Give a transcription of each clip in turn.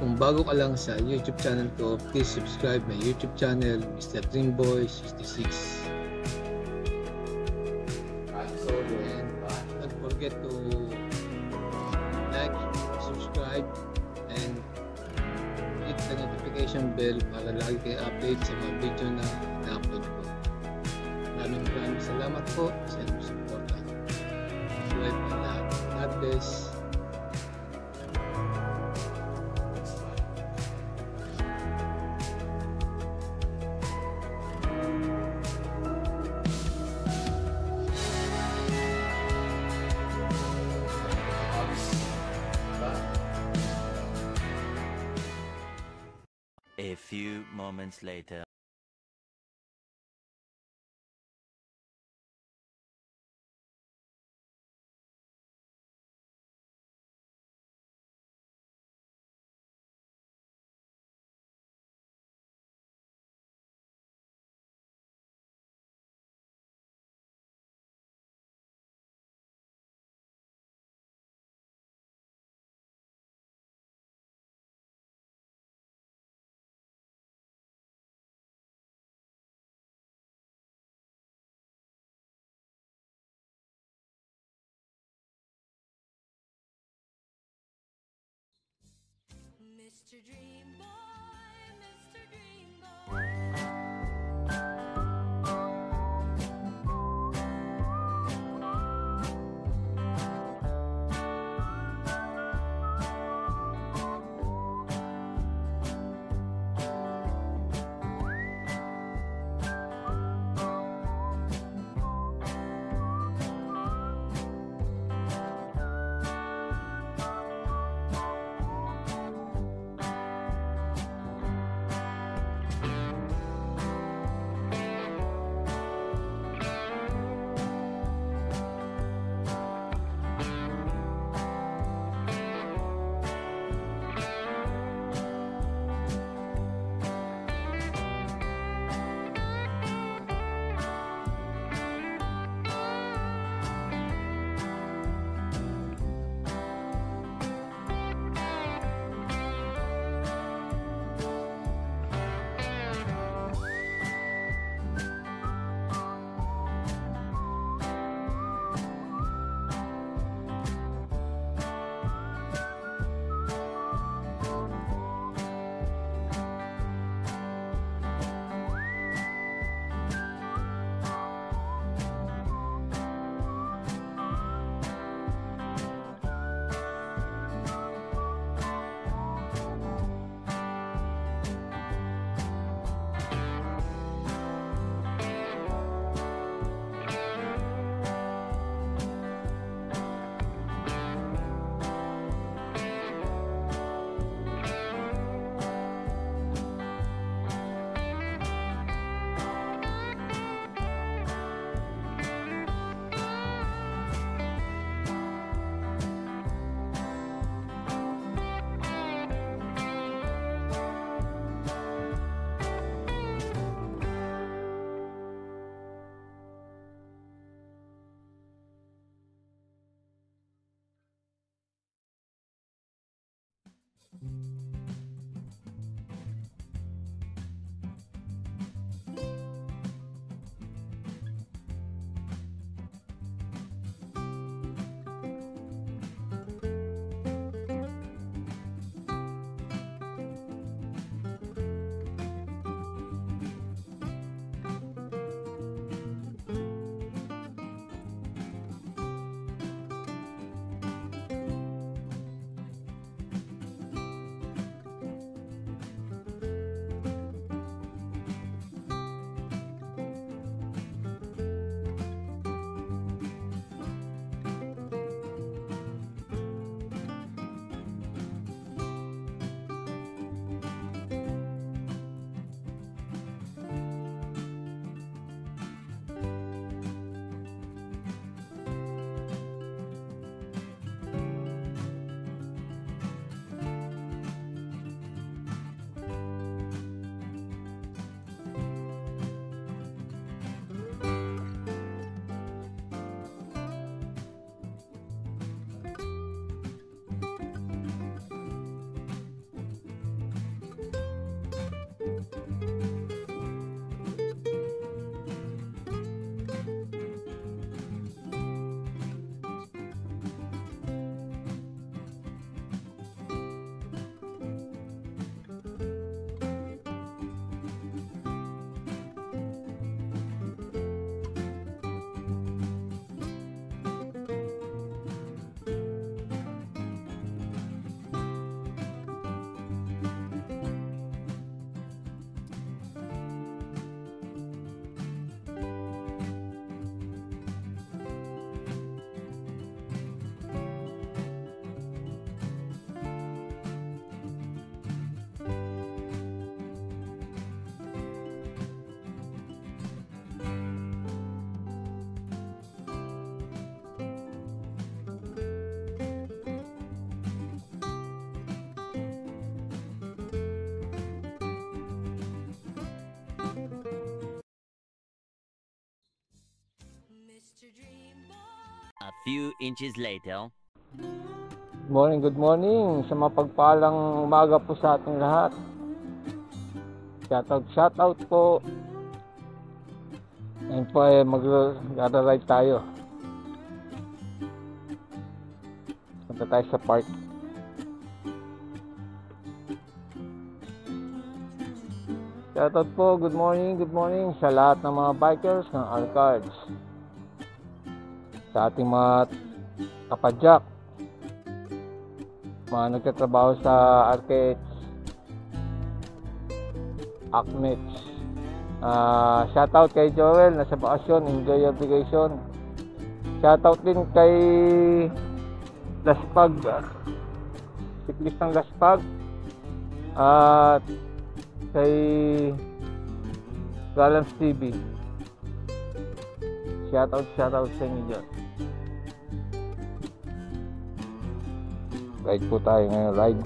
Kung bago ka lang sa YouTube channel ko, please subscribe my YouTube channel, Mr. Dreamboy66. And don't forget to like, subscribe, and hit the notification bell para lagi kayo update sa mga video na na-upload ko. Maraming salamat po sa inyong suporta. Buhay pa lahat. God bless. A few moments later. Mr. Dream Boy, Mr. Dream Boy. Mr. Dream Boy. A few inches later. Good morning sa mapagpalang umaga po sa ating lahat. Shoutout po. Ngayon po ay mag-ride tayo. Punta tayo sa park. Shoutout po, good morning sa lahat ng mga bikers ng Alcards. Sa ating mga kapadyak, mga nagtatrabaho sa arcades, Acmets. Shoutout kay Joel, nasa bakasyon, enjoy your vacation. Shoutout din kay Laspag, siklistang Laspag, at kay Galams TV. Shoutout sa inyo dyan. Ride po tayo ngayon, ride.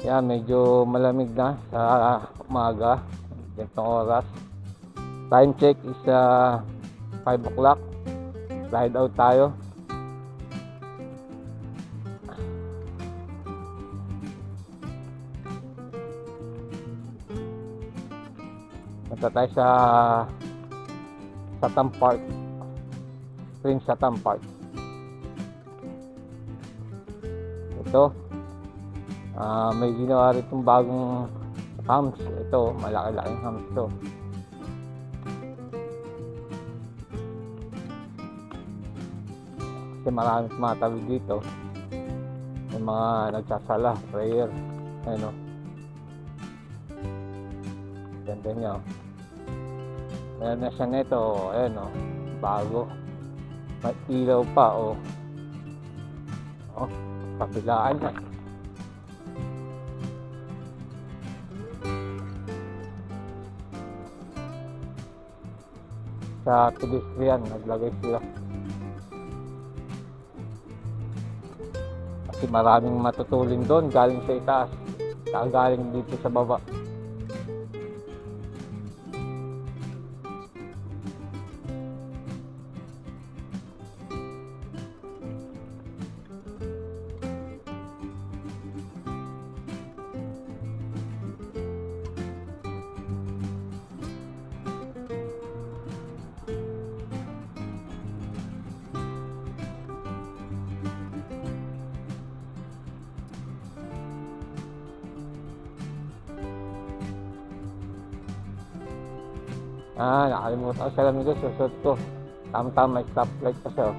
Yan, medyo malamig na sa umaga, ganitong oras. Time check is 5 o'clock. Ride out tayo. Punta tayo sa Satam Park, Prince Satam Park. Ito, may ginawa rin itong bagong hams. Ito, malaki-laking hams to. Kasi marami tumatawid dito. May mga nagsasala, prayer. Ano, ganda niya. Meron na siya nito, ayan o, bago. May ilaw pa o. Kabilaan na. Sa pedestrian, naglagay sila. Kasi maraming matutulin doon, galing sa itaas, saka galing dito sa baba. Nakalimutan ko sa lamig ko, susot ko. Tama-tama, may stoplight pa siya.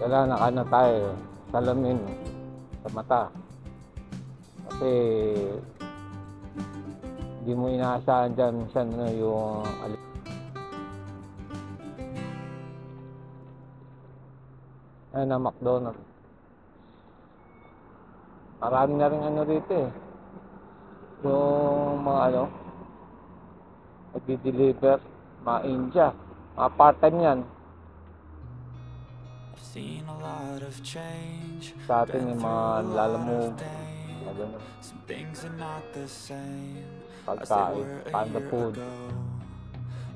Kailangan naka tayo, salamin sa mata. Kasi hindi mo inaasahan dyan minsan yung ayun na, McDonald's. Marami na rin rito eh. Yung mga nag-deliver, mga India, mga part-time yan. Sa atin yung mga lalamove, Ganun. Some things are not the same as they Pagkain, were a panda year food. ago.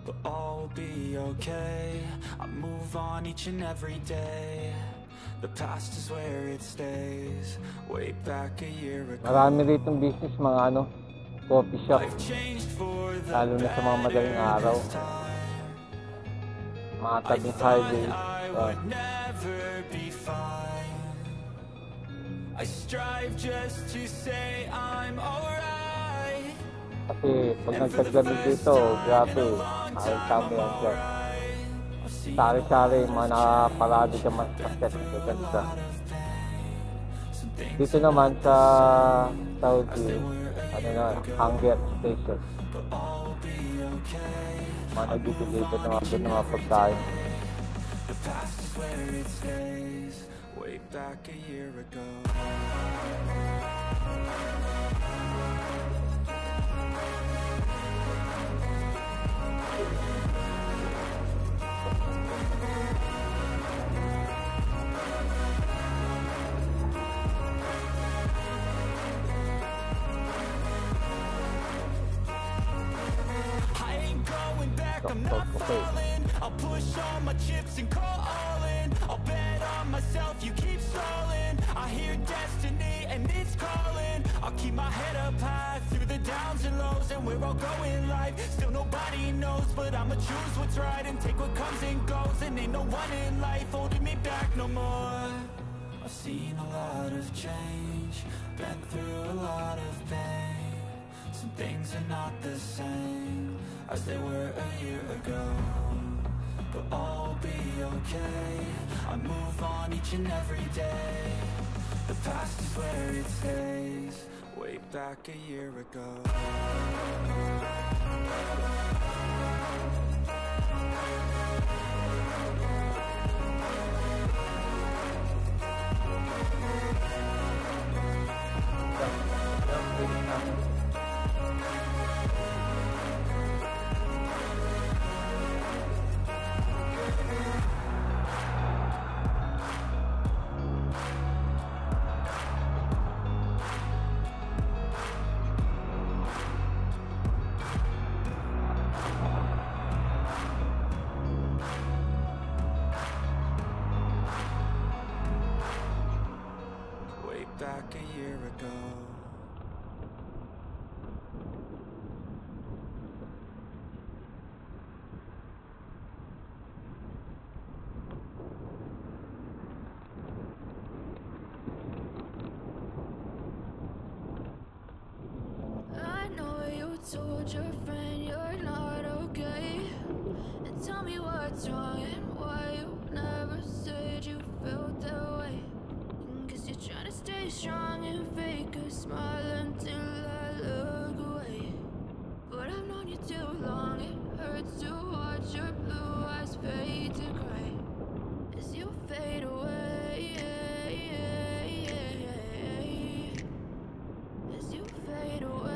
But all will be okay. I move on each and every day. The past is where it stays. Way back a year ago. Marami ritong business, mga ano, coffee shop. Life changed for the Lalo na sa mga madaling better araw. this time. Mga I tabing thought highway. I would never be fine. I strive just to say I'm alright. Kasi pag nagtaglamig dito, grabe, ay kami yan siya. Sari-sari, mga nakaparado ka mas ganda. Dito naman sa Saudi, ano na, Hunger Station. Mga nagbibigay dito ng mga pagkain. The past is where it stays. Way back a year ago. I'm not falling. I'll push all my chips and call all in. I'll bet on myself, you keep stalling. I hear destiny and it's calling. I'll keep my head up high through the downs and lows. And we're all going live, still nobody knows. But I'ma choose what's right and take what comes and goes. And ain't no one in life holding me back no more. I've seen a lot of change, been through a lot of pain. Some things are not the same as they were a year ago. But all will be okay. I move on each and every day. The past is where it stays. Way back a year ago. Back a year ago. I know you told your friend you're not okay. And tell me what's wrong and why you never said you felt that way. Cause you're trying to stay strong and fake a smile until I look away. But I've known you too long, it hurts to watch your blue eyes fade to gray as you fade away. As you fade away.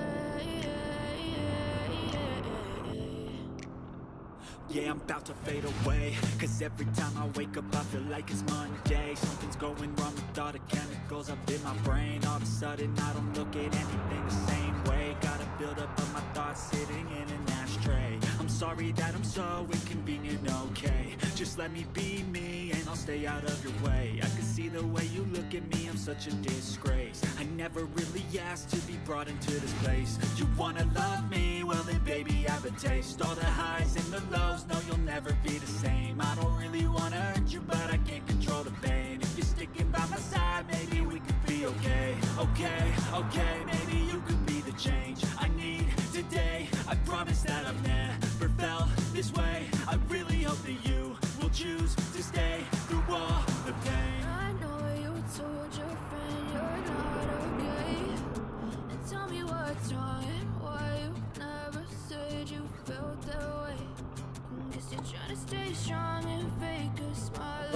Yeah, I'm about to fade away. Cause every time I wake up I feel like it's Monday. Something's going wrong with all the chemicals up in my brain. All of a sudden I don't look at anything the same way. Gotta build up of my thoughts sitting in an ashtray. I'm sorry that I'm so inconvenient, okay. Just let me be me and I'll stay out of your way. I can see the way you look at me, I'm such a disgrace. I never really asked to be brought into this place. You wanna love me? Well then baby I have a taste. All the highs and the lows, no you'll never be the same. I don't really wanna hurt you but I can't control the pain. If you're sticking by my side maybe we could be okay. Okay, maybe you could be the change I need today. I promise that I've never felt this way. I really hope that you will choose to stay through all the pain. I know you told your friend you're not okay. And tell me what's wrong and why you never said you felt that way. Guess you're trying to stay strong and fake a smile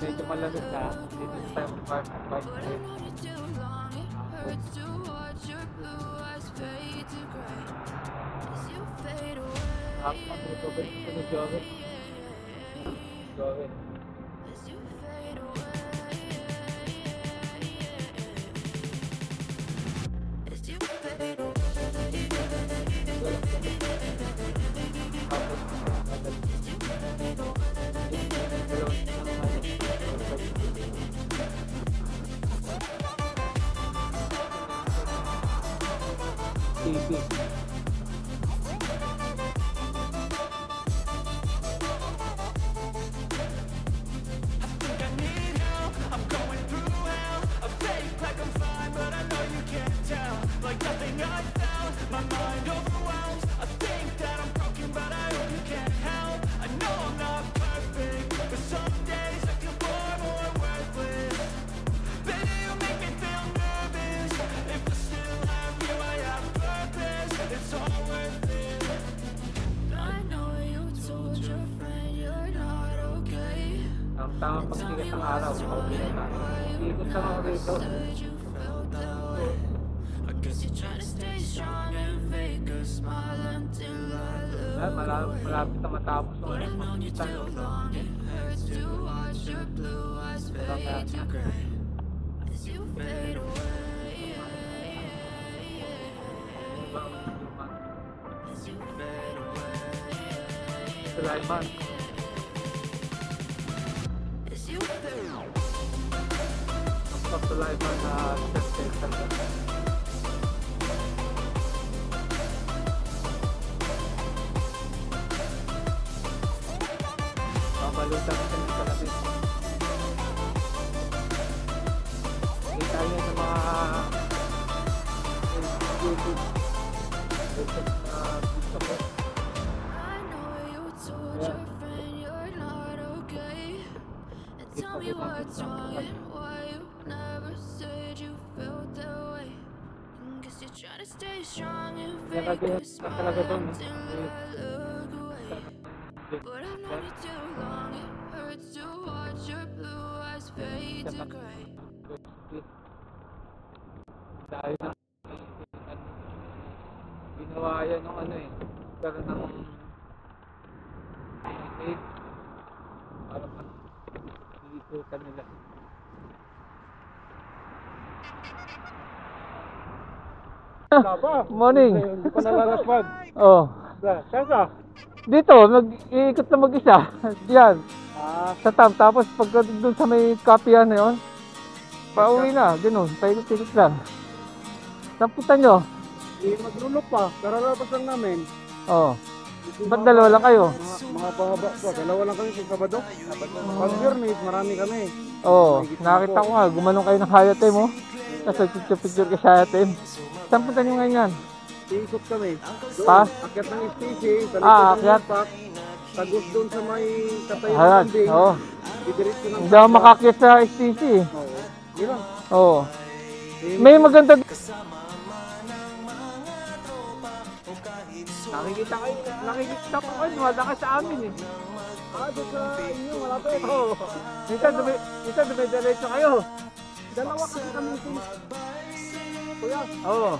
Medyo malamig na. Dito sa park. But I've known you too long, it hurts to watch your blue eyes fade to gray as you fade away. As you fade away. tamang pagsikat ng araw. Pauwi na tayo. Ikot lang ako rito. I guess you're trying to stay strong and fake a smile until I look. Malapit na matapos ng But I've known you too long, it hurts to watch your blue eyes fade to gray as you fade away. As you fade away. Sulaiman. As you fade away. Ang Sulaiman na September. Mabalutan ka ng kalabit. Kita niyo sa mga YouTube. Gusto ko. I know you told your friend you're not okay. And tell me what's wrong and why you never said you felt that way. Guess you're trying to stay strong and fake a smile until I look away. But I've known you too long, it hurts to watch your blue eyes fade to gray. Dahil na ginawa yan ng ano eh, karoon ng tape para ikutan nila. Morning. Hindi pa nalalaspad. Oh. Saan ka? Dito, nag-iikot na mag-isa. Diyan. Sa tam. Tapos pagka doon sa may kapihan na yun, pauwi na. Ganun. Paikot-ikot lang. Saan punta nyo? Maglulok pa. Karalabas lang namin. Oh. Ba't dalawa lang kayo? Mga pahaba pa. Dalawa lang kami sa Sabado. Pag-permit, marami kami. Oo, nakita ko nga, gumanong kayo ng Hayatem mo. Tapos picture ka sa Hayatem. Saan punta nyo ngayon yan? Iikot kami. Pa? Akyat ng station, sa likod Ah, ng akyat. park. Tagos doon sa may katay ng Ayan, kambing. oo. Didiretso ng Hindi ako makakyat sa STC. Oo. Yun lang. Oo. May maganda. Nakikita ko kayo, dumadaan sa amin eh. Doon sa inyo, malapit. Oo. Minsan dumidiretso kayo. Dalawa kasi kami team. Kuya, Oo.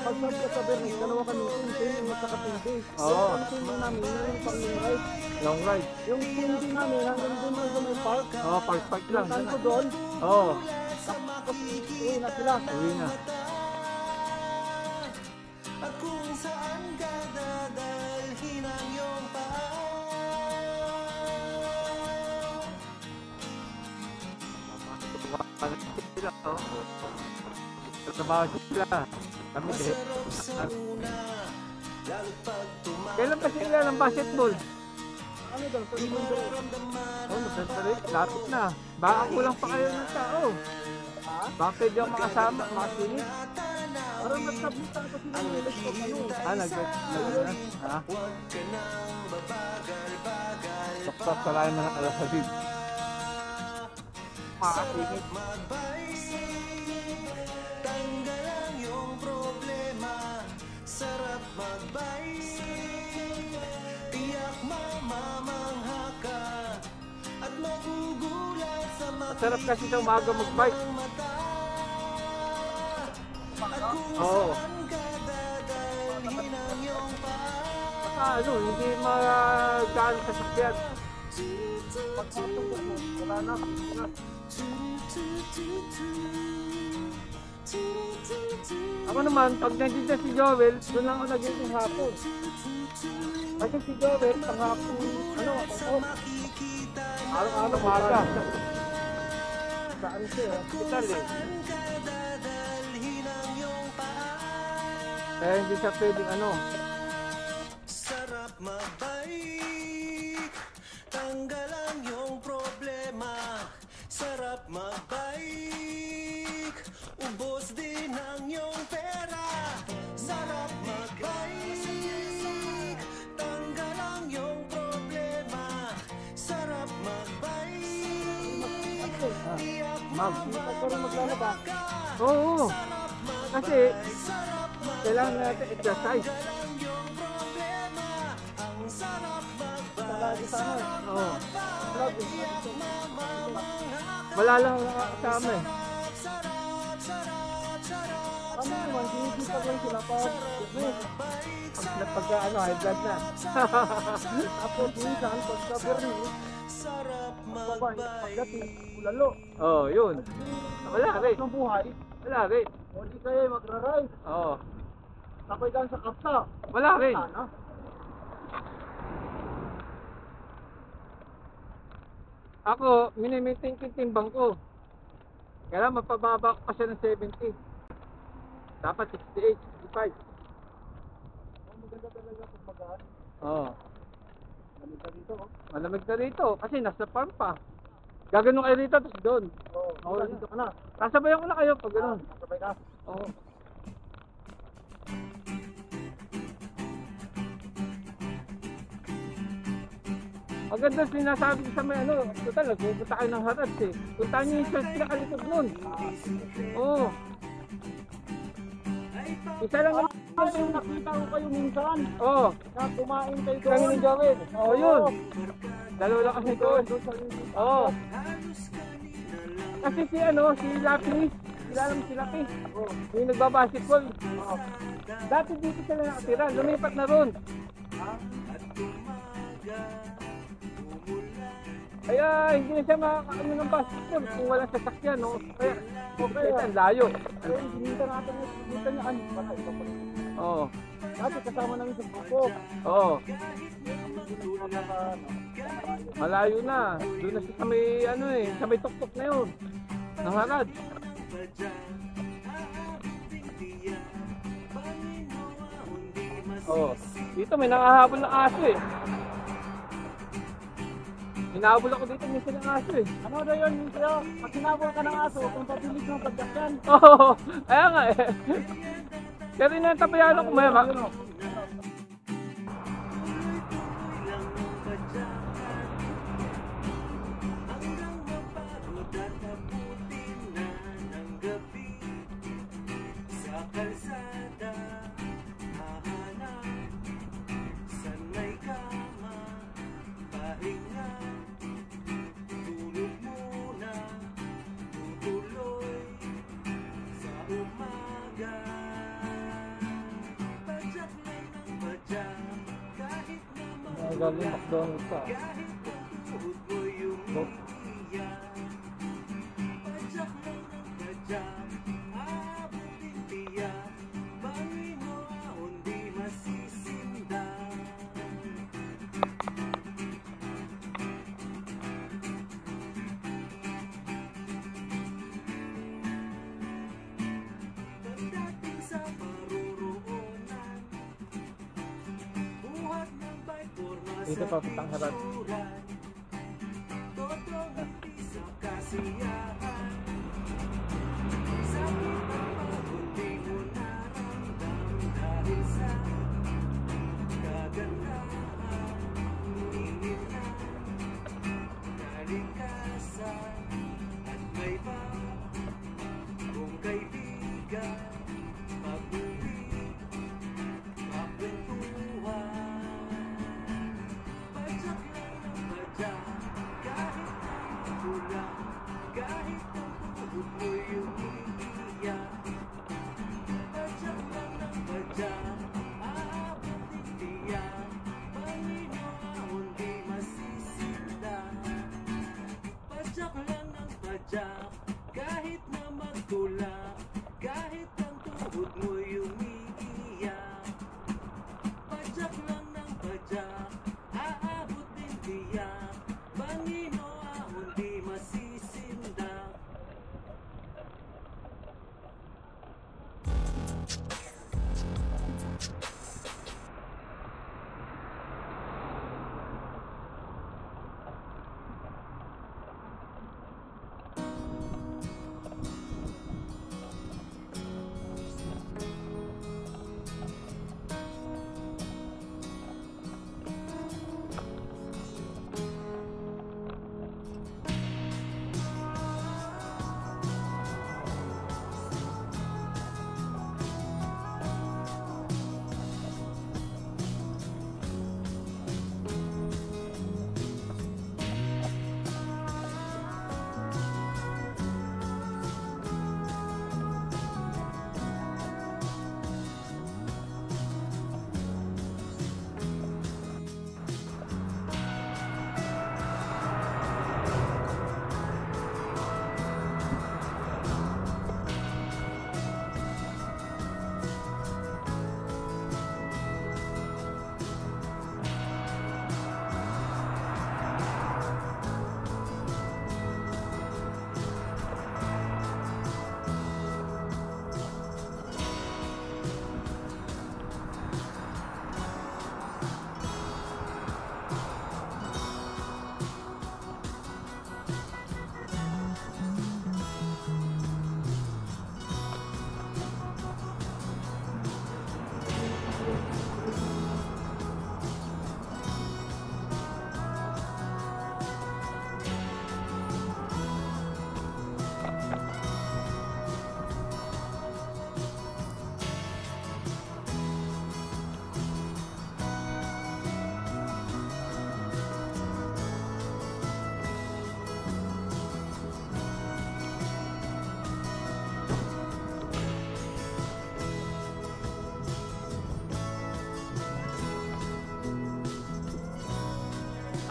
pag nagka sa Bernis, dalawa kami team at saka team. Oo. Ang team namin, yung pang ride. Long ride. Yung team din namin, hanggang doon lang sa may park. Oo, park lang. Saan ko doon? Oo. Tapos uwi na sila. Uwi na. At kung saan ka dadalhin ang iyong paa. Trabaho sila. Kami din. Kailan pa sila ng basketball? Ano daw? Sa mundo. Oh, magsasalit. Lapit na. Baka kulang pa kayo ng tao. Baka pwede ako makasama, makasingit. Parang nagsabitan ko sila ng laptop. Nag-na. Ha? Saksak sa layan ng alasabid. Makasingit. Tanggalan yung problema. Sarap magbike. Tiyak mamamangha ka. At magugulat sa Masarap kasi sa umaga mag-bike. Oo. Ano, hindi magaan kasakyan. Wala na. Ako naman, pag nandiyan na si Joel, doon lang ako nagising hapon. Kasi si Joel, pang hapon, ano, ako, araw-araw maga. Saan siya? Hospital eh. Kaya hindi siya pwedeng ano. sarap magbike. Tanggalan yung problema. Sarap magbike. Ubos din ang iyong pera. Sarap magbike. Tanggalan yung problema. Sarap magbike. Tiyak Maglalaba. Oo. Kasi, kailangan natin exercise. Lagi sa ano. Oo. Lagi. Wala lang nakakasama eh. Ano naman, sinisita lang sila pa. Pagka ano, high blood na. Tapos minsan, pagka Bernie, pagbabae, pagdating, ulalo. Oh, yun. Wala rin. Ng buhay, Wala rin. o di kayo magra-ride. Oo. Tapos dyan sa kapsa. Wala rin. Ano? Ako, minimaintain ko yung timbang ko. Kaya mapababa ko pa siya ng 70. Dapat 68, 65. Maganda talaga pag magaan. Oo. Lamig ka dito, oh. Malamig na rito kasi nasa farm pa. Gaganon kayo rito tapos doon. Oo, dito ka na. Sasabayan ko na kayo pag gano'n. Sabay ka. Oo. Maganda sinasabi ko sa may ano, total, nagpupunta kayo ng Harads eh. Puntahan niyo yung church na kalikod nun. Oo. Isa lang ang Yung nakita ko kayo minsan, Oo. na kumain kayo Kami ni Joel. Oo, yun. Dalawa lang kasi doon. Oo. Kasi si ano, si Lapi, kilala mo si Lapi. Yung nagbabasketball. Dati dito sila nakatira, lumipat na ron. Kaya hindi na siya makakaano ng basketball kung walang sasakyan, no? Kaya, okay, ang layo. Pero hinihintay natin yung hinihintay niya, ano, baka iba pa rin. Oo. Dati kasama namin sa grupo. Oo. Magkaka, Malayo na. Doon na siya sa may, ano eh, sa may tuktok na yun. Ng Harad. Oo. Dito may nakahabol ng aso eh. Hinahabol ako dito minsan ng aso eh. ano daw yun, Minseo? Pag sinabol ka ng aso, kung pabilis ng pagdakyan. Oo. Kaya nga eh. Kaya rin ang tapayan ako maya. Galing McDonald's pa. Dito pa pitang Harad. Kahit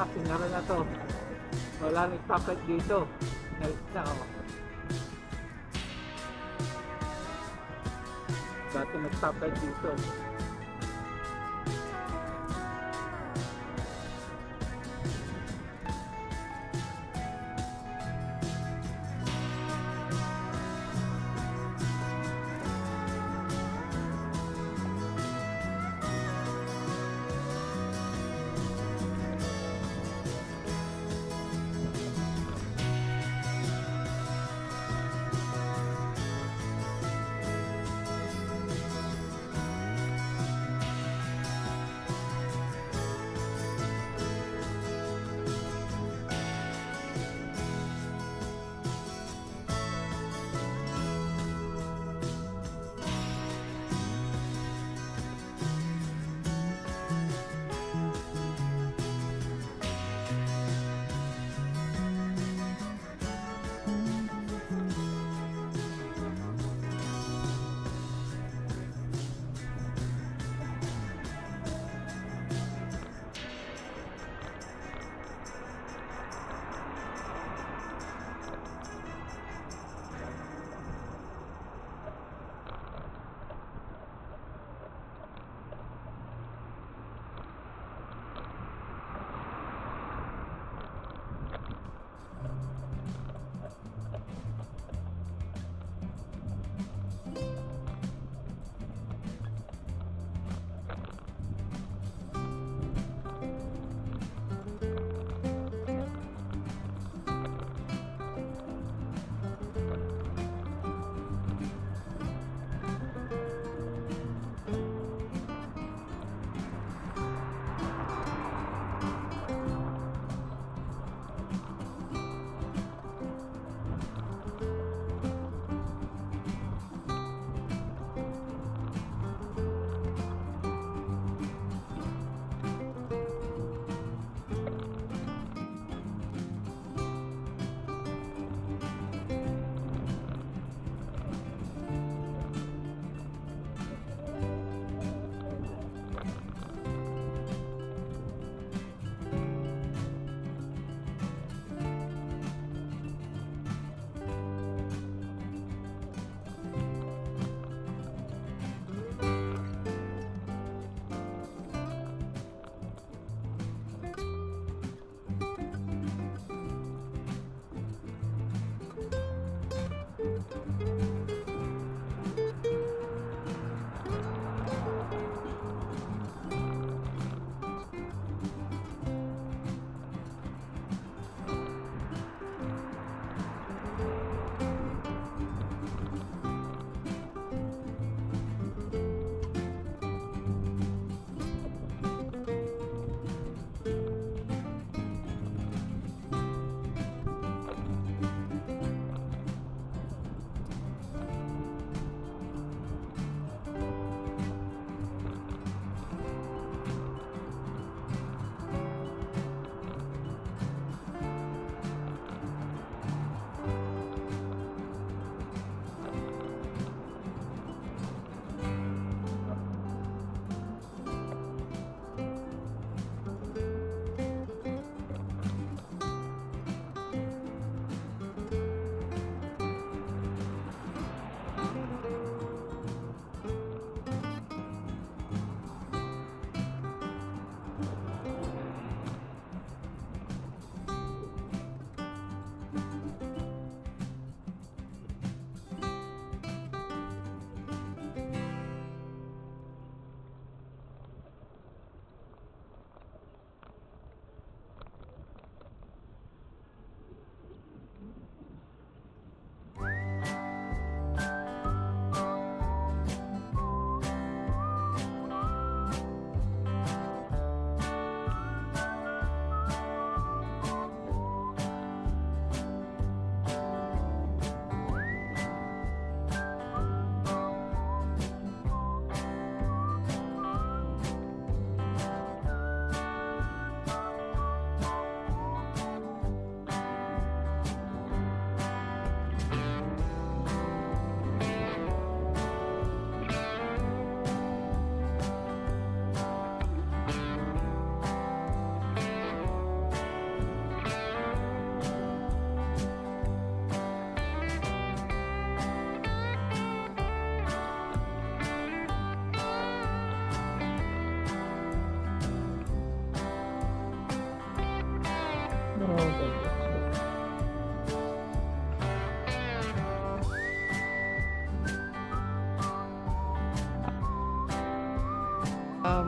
Sinara na to. Wala nang stoplight dito. Ngayon na oh. Dati may stoplight dito.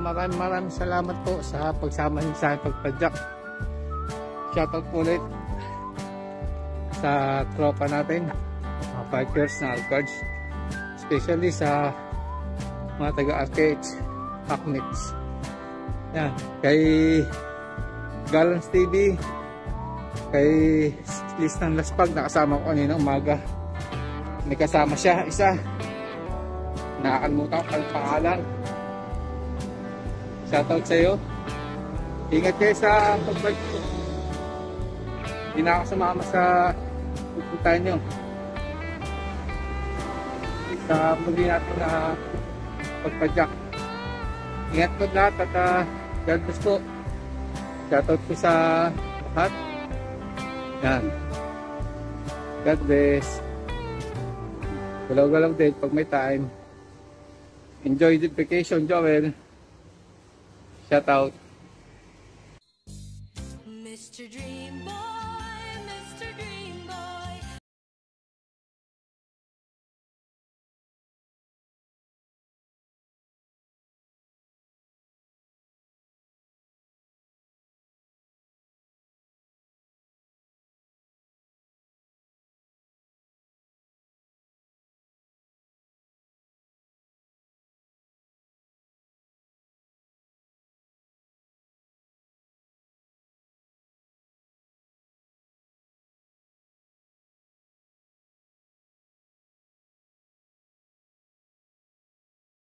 maraming salamat po sa pagsama niyo sa aking pagpadyak. Shoutout po ulit sa tropa natin, mga bikers na Alcards, especially sa mga taga-Arcade, Hacknits. Yan, kay Galans TV, kay Listang Laspag, nakasama ko kanina umaga. May kasama siya, isa. Nakakalimutan ko ang pangalan. Shoutout sa iyo. Ingat kayo sa pagbike ko. Hindi na ako sumama sa pupuntahan nyo. Sa muli natin na pagpadyak. Ingat po lahat at God bless po. Shoutout po sa lahat. Yan. God bless. Galaw-galaw din pag may time. Enjoy the vacation, Joel. Shout out. Mr. Dream